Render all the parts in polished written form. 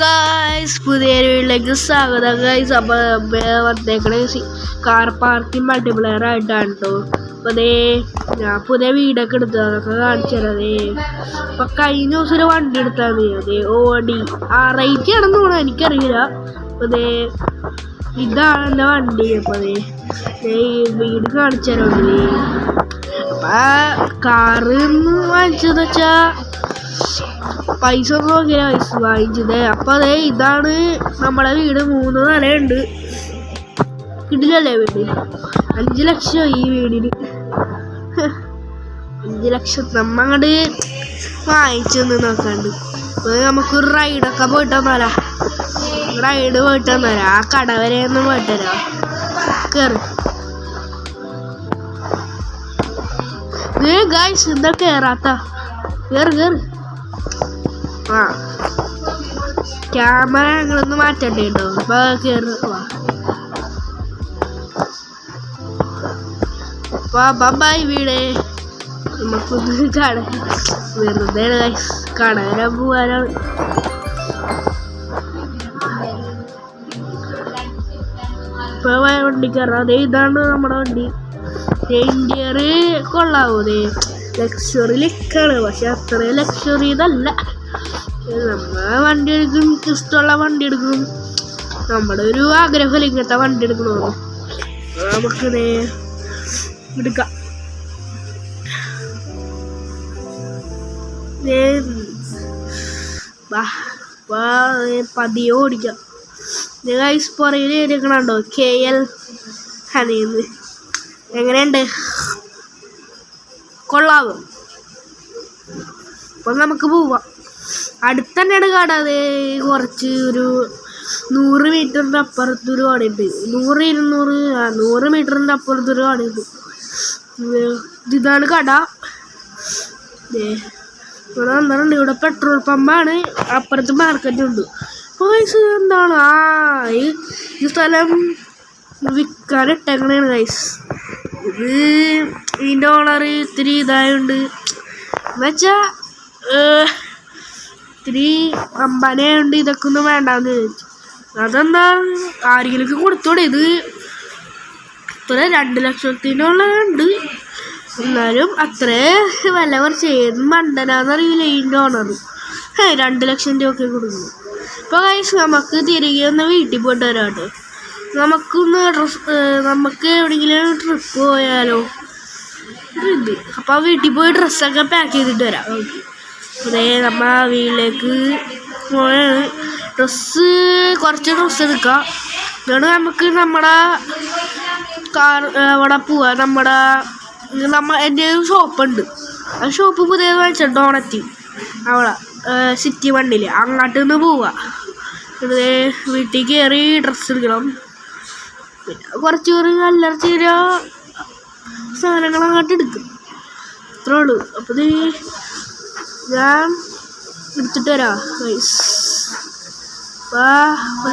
Guys, പുതിയൊരു വീട്ടിലേക്ക് സ്വാഗതം ഗായ്സ്. അപ്പോൾ വന്നേക്കണ കാർ പാർക്കിംഗ് മൾട്ടിപ്ലെയർ ആയിട്ടാണ് കേട്ടോ. അപ്പോൾ അതേ ഞാൻ പുതിയ വീടൊക്കെ എടുത്തു, അതൊക്കെ കാണിച്ചു തരാം. അപ്പോൾ കഴിഞ്ഞ ദിവസം ഒരു വണ്ടി എടുത്താൽ മതി, അതെ ഓടി റേറ്റ് ആണെന്ന് തോന്നുന്നു, എനിക്കറിയില്ല. അപ്പോൾ അതേ ഇതാണ് എൻ്റെ വണ്ടി. അപ്പോൾ അതേ വീട് കാണിച്ചു തരാം. അപ്പം കാറ് വാങ്ങിച്ചതെന്ന് വെച്ചാൽ പൈസ ഒന്നും നോക്കിയാ പൈസ വാങ്ങിച്ചത്. അപ്പം അതെ ഇതാണ് നമ്മളെ വീട്. 3 നിലയുണ്ട്. കിടിലല്ലേ വീട്? 5 ലക്ഷം ഈ വീടിന്. 5 ലക്ഷം നമ്മ അങ്ങോട്ട് വാങ്ങിച്ചൊന്ന് നോക്കാണ്ട്. അപ്പോൾ നമുക്കൊരു റൈഡൊക്കെ പോയിട്ട് വന്നാലാ. റൈഡ് പോയിട്ട് വന്നാലാ. ആ കട വരെ ഒന്ന് പോയിട്ട് വരാം. കയറി ഗായ്സ്, എന്താ കയറാത്ത? കയറി ക്യാമറ ഞങ്ങളൊന്ന് മാറ്റണ്ടേ കേട്ടോ. അപ്പൊ ബൈ വീടേ. നമുക്കൊന്ന് കട വെറുതെ കട വരാൻ പോവാനാണ്. ഇപ്പൊ വണ്ടി കയറാം. അതേ ഇതാണ് നമ്മുടെ വണ്ടി. ഇന്ത്യർ കൊള്ളാവോ? അതേ ലക്ഷറി ലിക്കാണ്, പക്ഷെ അത്രയും ലക്ഷറി ഇതല്ല. നമ്മ വണ്ടി എടുക്കും, ഇഷ്ടമുള്ള വണ്ടി എടുക്കും. നമ്മുടെ ഒരു ആഗ്രഹമല്ല ഇങ്ങനത്തെ വണ്ടി എടുക്കണമെന്ന്. നമുക്കിതേ എടുക്കാം. പതിയെ ഓടിക്കാം. പുറകിൽ എടുക്കണുണ്ടോ KL ഹനീന്ന്? എങ്ങനെയുണ്ട്? കൊള്ളാവും. അപ്പം നമുക്ക് പോവാം. അടുത്ത് തന്നെയാണ് കട. അത് കുറച്ച് ഒരു 100 മീറ്ററിൻ്റെ അപ്പുറത്തൊരു കടയുണ്ട്. 100 മീറ്ററിൻ്റെ അപ്പുറത്തൊരു കടയുണ്ട്. ഇതാണ് കട. ഇവിടെ വന്നിട്ടുണ്ട്. ഇവിടെ പെട്രോൾ പമ്പാണ്, അപ്പുറത്ത് മാർക്കറ്റുണ്ട്. പൈസ എന്താണ് ഈ സ്ഥലം വിൽക്കാനിട്ടേക്കണേണ് ഗൈസ്. ഇത് ഇതിൻ്റെ ഓണർ ഇത്തിരി ഇതായുണ്ട് എന്നുവെച്ചാൽ ഇത്തിരി അമ്പനയുണ്ട്. ഇതൊക്കെ ഒന്നും വേണ്ടാന്ന് ചോദിച്ചു. അതെന്താ ആരെങ്കിലും കൊടുത്തോടെ? ഇത് ഇത്ര 2 ലക്ഷത്തിനുള്ളുണ്ട്. എന്നാലും അത്രേ വില കുറച്ച്. ഏത് മണ്ടനാന്നറിയില്ല ഇതിൻ്റെ ഓണർ. 2 ലക്ഷം രൂപയൊക്കെ കൊടുക്കുന്നു. അപ്പോൾ ഗൈസ്, നമുക്ക് തിരികെ ഒന്ന് വീട്ടിൽ പോയിട്ട് വരാം കേട്ടോ. നമുക്ക് എവിടെയെങ്കിലും ട്രിപ്പ് പോയാലോ? ഇത് അപ്പോൾ വീട്ടിൽ പോയി ഡ്രസ്സൊക്കെ പാക്ക് ചെയ്തിട്ട് വരാം. അതേ നമ്മ വീട്ടിലേക്ക് പോയാണ്. കുറച്ച് ഡ്രസ്സ് എടുക്കാം. എന്നിട്ട് നമുക്ക് നമ്മുടെ അവിടെ പോവാം. എൻ്റെ ഒരു ഷോപ്പുണ്ട്. ആ ഷോപ്പ് പുതിയത് വാങ്ങിച്ചിട്ട് ഡോണറ്റി അവിടെ സിറ്റി വണ്ടിയിൽ അങ്ങോട്ട് നിന്ന് പോവാം. വീട്ടിൽ കയറി ഡ്രസ്സ് എടുക്കണം. പിന്നെ കുറച്ച് അല്ലറ ചില സാധനങ്ങൾ അങ്ങോട്ട് എടുക്കും. അത്രേ ഉള്ളൂ. അപ്പോൾ ഞാൻ എടുത്തിട്ട് വരാം ഗൈസ്.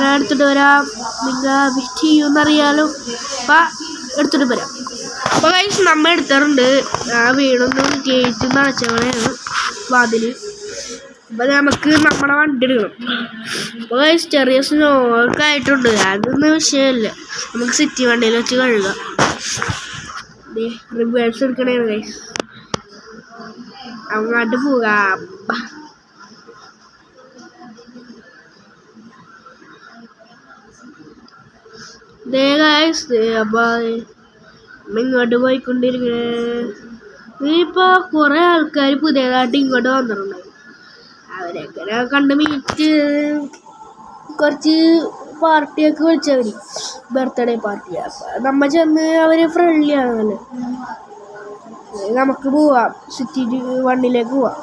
ഞാൻ എടുത്തിട്ട് വരാം. നിങ്ങൾ വിഷ് ചെയ്യുമെന്നറിയാലോ. അപ്പം എടുത്തിട്ട് വരാം. അപ്പോൾ ഗൈസ്, നമ്മ എടുത്തിട്ടുണ്ട്. ആ വീടൊന്നും ഗേറ്റ് നടച്ചവളെയാണ് വാതിൽ. അപ്പോൾ നമുക്ക് നമ്മുടെ വണ്ടി എടുക്കണം. അപ്പോൾ ഗൈസ്, ചെറിയ സ്നോ ഒക്കെ ആയിട്ടുണ്ട്. അതൊന്നും വിഷയമില്ല. നമുക്ക് സിറ്റി വണ്ടിയിൽ വെച്ച് കഴുകാം. Reverse എടുക്കണേണ് guys. അങ്ങോട്ട് പോകാം. അപ്പം ഇങ്ങോട്ട് പോയിക്കൊണ്ടിരിക്കണേ. ഇപ്പോൾ കുറേ ആൾക്കാർ പുതിയതായിട്ട് ഇങ്ങോട്ട് വന്നിട്ടുണ്ടായി. അവരെങ്ങനെ കണ്ട് മീറ്റ് കുറച്ച് പാർട്ടിയൊക്കെ വിളിച്ചവർ, ബർത്ത്ഡേ പാർട്ടി. അപ്പം നമ്മൾ ചെന്ന് അവർ ഫ്രണ്ട്ലി ആണല്ലോ. നമുക്ക് പോവാം, സിറ്റി വണ്ടിയിലേക്ക് പോവാം.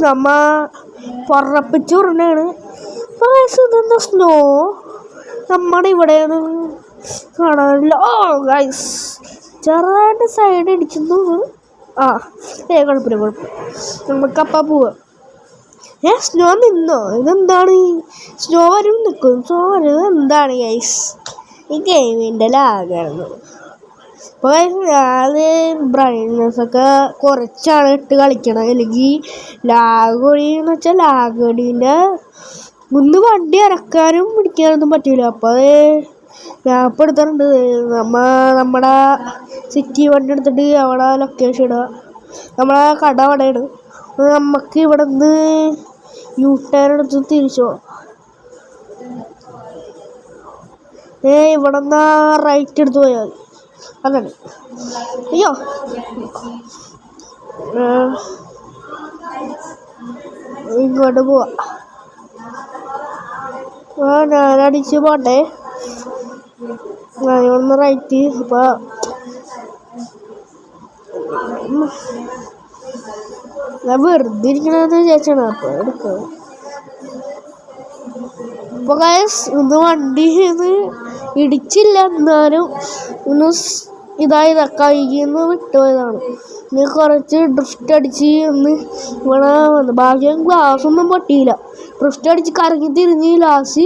നമ്മ പൊറപ്പിച്ച് വിടണാണ്. അപ്പോൾ ഇതെന്താ സ്നോ നമ്മുടെ ഇവിടെയാണ് കാണാനില്ല. ഗൈസ്, ചെറുതായിട്ട് സൈഡ് ഇടിച്ചു. ആ കുഴപ്പമില്ല. നമുക്കപ്പം പോവാം. സ്നോ നിന്നോ? ഇതെന്താണ്? സ്നോ വരും നിൽക്കും, സ്നോ വരും. എന്താണ് ഗൈസ് ഈ ഗെയിമിൻ്റെ ലാഗായിരുന്നു. അപ്പോൾ ഞാൻ ബ്രൈറ്റ്നെസ്സൊക്കെ കുറച്ചാണ് ഇട്ട് കളിക്കണം. അല്ലെങ്കിൽ ലാഗ് ഒടിയെന്ന് വെച്ചാൽ ലാഗ് ഒടീൻ്റെ മുന്ന് വണ്ടി ഇറക്കാനും പിടിക്കാനൊന്നും പറ്റില്ല. അപ്പോൾ അത് ഞാൻ ഇപ്പോൾ എടുത്തിട്ടുണ്ട്. നമ്മുടെ സിറ്റി വണ്ടി എടുത്തിട്ട് അവിടെ ലൊക്കേഷൻ ഇടുക. നമ്മളെ കട അവിടെയാണ്. നമുക്ക് ഇവിടെ നിന്ന് യൂട്ടേൺ എടുത്ത് തിരിച്ചു പോകാം. ഇവിടെ നിന്ന് റൈറ്റ് എടുത്ത് പോയാൽ മതി. അങ്ങനെ അയ്യോ ഇങ്ങോട്ട് പോവാം. ഞാനടിച്ച് പോട്ടെ. ഞാനിവിടുന്ന് റൈറ്റ്. അപ്പോൾ ഞാൻ വെറുതെ ഇരിക്കണമെന്ന് വിചാരിച്ചാണ്. അപ്പോൾ എടുക്കാം. അപ്പോൾ ഗൈസ് ഒന്ന് വണ്ടി ഇടിച്ചില്ല, എന്നാലും ഒന്ന് ഇതായതാ, കയ്യിൽ നിന്ന് വിട്ടുപോയതാണ്. ഇനി കുറച്ച് ഡ്രിഫ്റ്റ് അടിച്ച് ഒന്ന് ഇവിടെ വന്നു. ഭാഗ്യം ഗ്ലാസ്സൊന്നും പൊട്ടിയില്ല. ഡ്രിഫ്റ്റ് അടിച്ച് കറങ്ങി തിരിഞ്ഞ് ലാസ്റ്റ്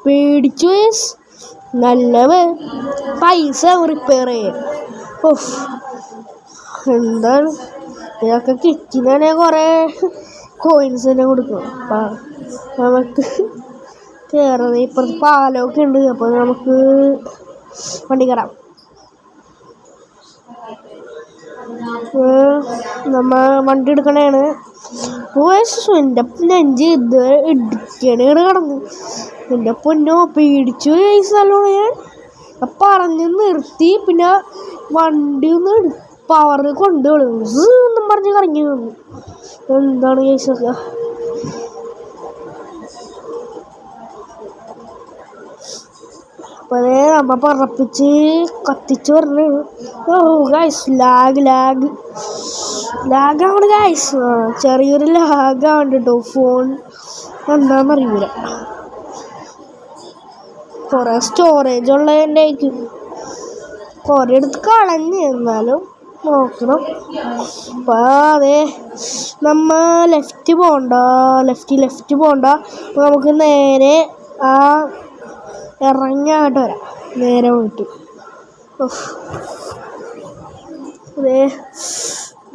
പേടിച്ചു. നല്ല പൈസ റിപ്പയർ ചെയ്യാൻ. ഓഫ് എന്താണ് ഇതൊക്കെ കിറ്റിനാണെ കുറേ കോയിൻസ് തന്നെ കൊടുക്കും. അപ്പം നമുക്ക് കയറുന്നത് ഇപ്പുറത്ത് പാലമൊക്കെ ഉണ്ട്. അപ്പോൾ നമുക്ക് വണ്ടി കയറാം. നമ്മൾ വണ്ടി എടുക്കണേണ്. എൻ്റെ നെഞ്ച് ഇത് ഇടിക്കണേണ് കിടന്ന്. എൻ്റെ പൊന്നോ പേടിച്ചു നല്ലോണം. ഞാൻ പറഞ്ഞ് നിർത്തി. പിന്നെ വണ്ടി ഒന്ന് പവറിൽ കൊണ്ടുപോകും എന്നും പറഞ്ഞ് കറങ്ങി വന്നു. എന്താണ് കേസൊക്കെ. അപ്പോൾ അതേ നമ്മ പറപ്പിച്ച് കത്തിച്ച് പറഞ്ഞു. ഗൈസ് ലാഗാണ് ഗൈസ്. ചെറിയൊരു ലാഗാണ് കേട്ടോ. ഫോൺ എന്താണെന്നറിയില്ല. കുറേ സ്റ്റോറേജ് ഉള്ളതിൻ്റെ ആയിരിക്കും. കുറേ എടുത്ത് കളഞ്ഞ്, എന്നാലും നോക്കണം. അപ്പോൾ അതെ നമ്മ ലെഫ്റ്റ് പോകണ്ട. നമുക്ക് നേരെ ആ ഇറങ്ങാട്ട് വരാം. നേരെ പോയിട്ട് അതെ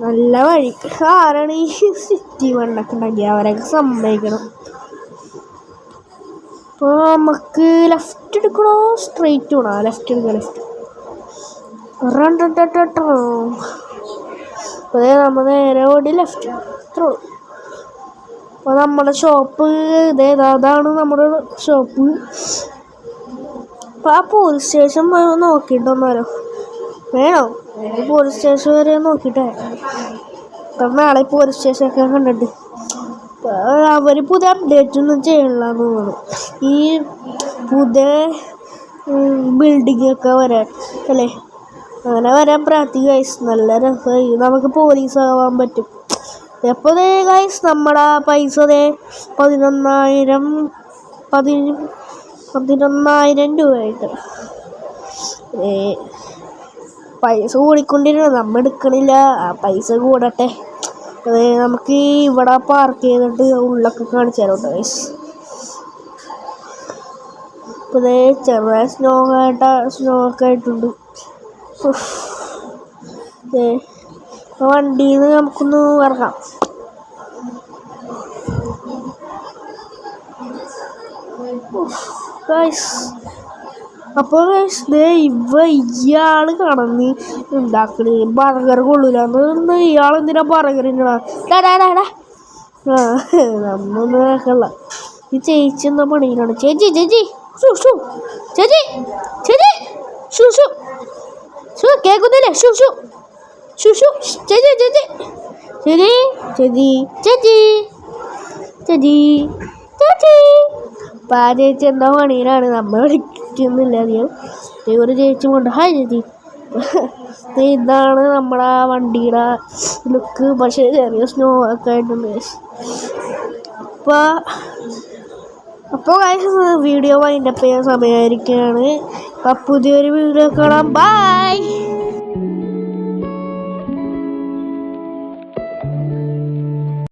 നല്ല വഴി. ആരാണ് ഈ സിറ്റി വണ്ടൊക്കെ ഉണ്ടാക്കി? അവരൊക്കെ സമ്മതിക്കണം. അപ്പോൾ നമുക്ക് ലെഫ്റ്റ് എടുക്കണോ സ്ട്രെയിറ്റ് വേണോ? ലെഫ്റ്റ് എടുക്കാം. അപ്പോൾ നമ്മൾ നേരെ ഓടി ലെഫ്റ്റ്. ഇത്രേ ഉള്ളൂ. അപ്പോൾ നമ്മുടെ ഷോപ്പ് അതാണ് നമ്മുടെ ഷോപ്പ്. അപ്പോൾ ആ പോലീസ് സ്റ്റേഷൻ നോക്കിയിട്ട് വന്നാലോ? വേണോ? പോലീസ് സ്റ്റേഷൻ വരെ നോക്കിയിട്ടേ. അപ്പം നാളെ പോലീസ് സ്റ്റേഷനൊക്കെ കണ്ടിട്ട് അവർ പുതിയ അപ്ഡേറ്റ് ഒന്നും ചെയ്യണമെന്ന് തോന്നുന്നു. ഈ പുതിയ ബിൽഡിങ്ങൊക്കെ വരാൻ അല്ലേ? അങ്ങനെ വരാൻ പ്രാർത്ഥിക്കുക ഗൈസ്. നല്ല രസമായി. നമുക്ക് പോലീസ് ആവാൻ പറ്റും. അപ്പോൾ ഗൈസ് നമ്മുടെ പൈസ 11,000 രൂപയായിട്ട്. പൈസ കൂടിക്കൊണ്ടിരുന്നു. നമ്മൾ എടുക്കണില്ല. ആ പൈസ കൂടട്ടെ. അതെ നമുക്ക് ഇവിടെ പാർക്ക് ചെയ്തിട്ട് ഉള്ളൊക്കെ കാണിച്ചു തരാം ഗൈസ്. അപ്പോൾ ചെറുതായ സ്നോ ഒക്കെ ആയിട്ടുണ്ട്. വണ്ടിയിൽ നിന്ന് നമുക്കൊന്ന് ഇറങ്ങാം. അപ്പോൾ ഇയാൾ കടന്ന് ഉണ്ടാക്കണേ ബർഗർ കൊള്ളൂല. ഇയാളെന്തിനാ ബർഗർ നമ്മൊന്നും കേൾക്കല്ല. ഈ ചേച്ചി എന്താ പണിയിലാണ്? ചേച്ചി കേൾക്കുന്നില്ലേ? ചേച്ചി എന്താ പണിയിലാണ്? നമ്മൾ വിളിക്കുന്നില്ല അധികം. ഒരു ചേച്ചി കൊണ്ട് ഹായ് ചേച്ചി. ഇതാണ് നമ്മുടെ വണ്ടിയുടെ ലുക്ക്. പക്ഷേ ചെറിയ സ്നോ ഒക്കെ ആയിട്ടുണ്ട്. അപ്പോൾ വീഡിയോ വൈൻഡപ്പ് ചെയ്യാൻ സമയമായിരിക്കുകയാണ്. അപ്പോൾ പുതിയൊരു വീഡിയോ കാണാം. ബൈ.